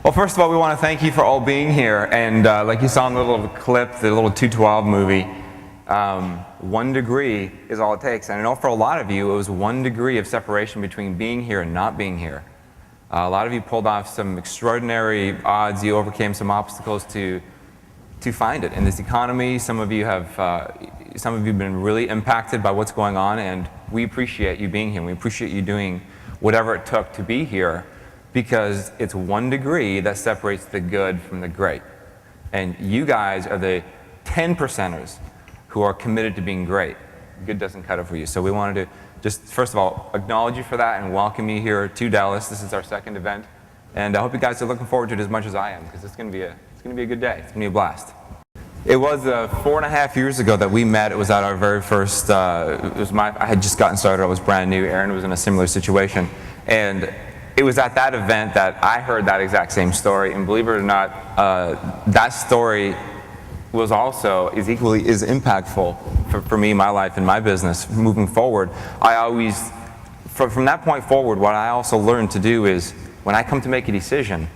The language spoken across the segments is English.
Well, first of all, we want to thank you for all being here. And like you saw in the little clip, the little 212 movie, 1 degree is all it takes. And I know for a lot of you, it was 1 degree of separation between being here and not being here. A lot of you pulled off some extraordinary odds. You overcame some obstacles to find it in this economy. Some of you have been really impacted by what's going on, and we appreciate you being here. We appreciate you doing whatever it took to be here, because it's 1 degree that separates the good from the great. And you guys are the 10%ers who are committed to being great. Good doesn't cut it for you. So we wanted to just, first of all, acknowledge you for that and welcome you here to Dallas. This is our 2nd event. And I hope you guys are looking forward to it as much as I am, because it's going to be a good day. It's going to be a blast. It was 4.5 years ago that we met. It was at our very first, I had just gotten started. I was brand new. Aaron was in a similar situation. And it was at that event that I heard that exact same story, and believe it or not, that story is equally as impactful for me, my life, and my business moving forward. From that point forward, what I also learned to do is, when I come to make a decision,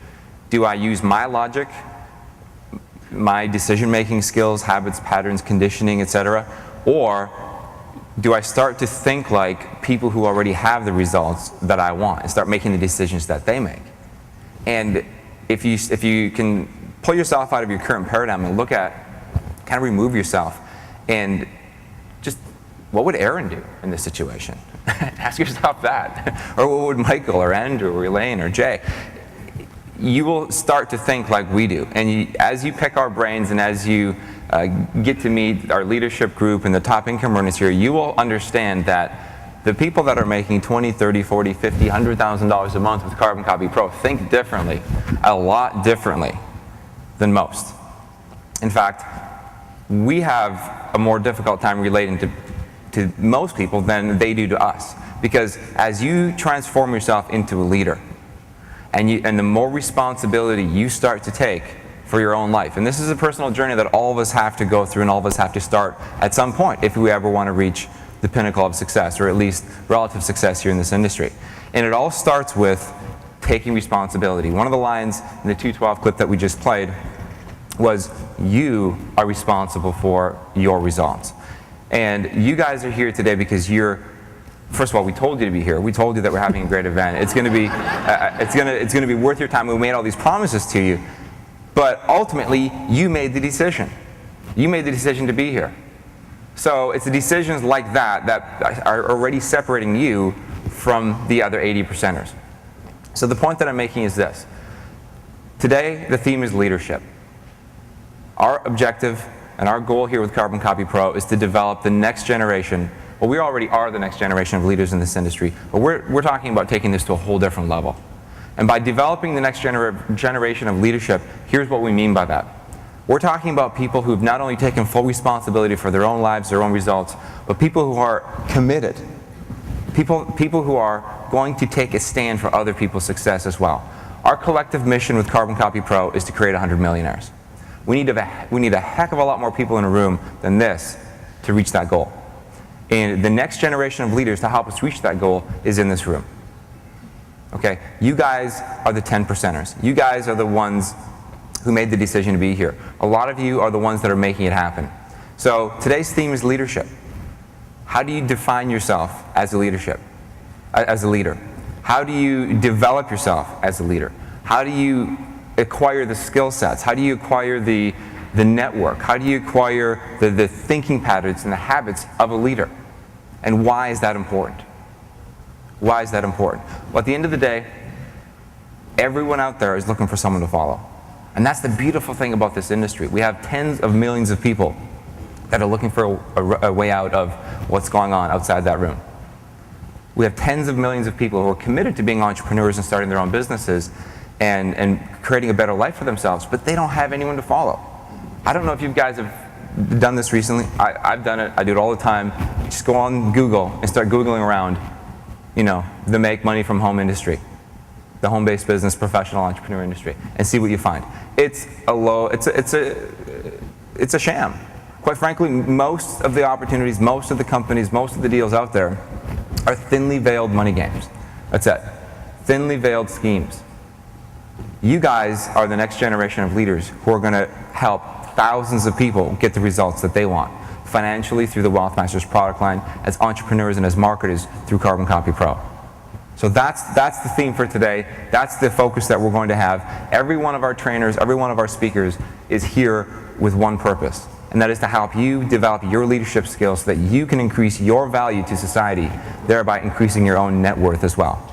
do I use my logic, my decision-making skills, habits, patterns, conditioning, etc., or do I start to think like people who already have the results that I want and start making the decisions that they make? And if you can pull yourself out of your current paradigm and look at, kind of remove yourself, and just, what would Aaron do in this situation? Ask yourself that. Or what would Michael or Andrew or Elaine or Jay? You will start to think like we do. And as you pick our brains and as you get to meet our leadership group and the top income earners here, you will understand that the people that are making $20, $30, $40, $50, $100,000 a month with CarbonCopyPRO think differently, a lot differently than most. In fact, we have a more difficult time relating to most people than they do to us. Because as you transform yourself into a leader, and the more responsibility you start to take for your own life. And this is a personal journey that all of us have to go through, and all of us have to start at some point if we ever want to reach the pinnacle of success, or at least relative success here in this industry. And it all starts with taking responsibility. One of the lines in the 212 clip that we just played was, you are responsible for your results. And you guys are here today because first of all, we told you to be here. We told you that we're having a great event. It's going to be worth your time. We made all these promises to you. But ultimately, you made the decision. You made the decision to be here. So it's the decisions like that that are already separating you from the other 80%ers. So the point that I'm making is this. Today, the theme is leadership. Our objective and our goal here with CarbonCopyPRO is to develop the next generation. Well, we already are the next generation of leaders in this industry, but we're talking about taking this to a whole different level. And by developing the next generation of leadership, here's what we mean by that. We're talking about people who've not only taken full responsibility for their own lives, their own results, but people who are committed. People who are going to take a stand for other people's success as well. Our collective mission with CarbonCopyPRO is to create 100 millionaires. We need a heck of a lot more people in a room than this to reach that goal. And the next generation of leaders to help us reach that goal is in this room. Okay, you guys are the 10%ers. You guys are the ones who made the decision to be here. A lot of you are the ones that are making it happen. So today's theme is leadership. How do you define yourself as a leader? How do you develop yourself as a leader? How do you acquire the skill sets? How do you acquire the network? How do you acquire the thinking patterns and the habits of a leader? And why is that important? Why is that important? Well, at the end of the day, everyone out there is looking for someone to follow. And that's the beautiful thing about this industry. We have tens of millions of people that are looking for a way out of what's going on outside that room. We have tens of millions of people who are committed to being entrepreneurs and starting their own businesses and creating a better life for themselves, but they don't have anyone to follow. I don't know if you guys have done this recently. I've done it. I do it all the time. Just go on Google and start Googling around, the make money from home industry, the home-based business, professional entrepreneur industry, and see what you find. It's a sham. Quite frankly, most of the opportunities, most of the companies, most of the deals out there are thinly veiled money games. That's it. Thinly veiled schemes. You guys are the next generation of leaders who are going to help thousands of people get the results that they want, financially through the Wealth Masters product line, as entrepreneurs and as marketers through CarbonCopyPRO. So that's the theme for today. That's the focus that we're going to have. Every one of our trainers, every one of our speakers is here with one purpose, and that is to help you develop your leadership skills so that you can increase your value to society, thereby increasing your own net worth as well.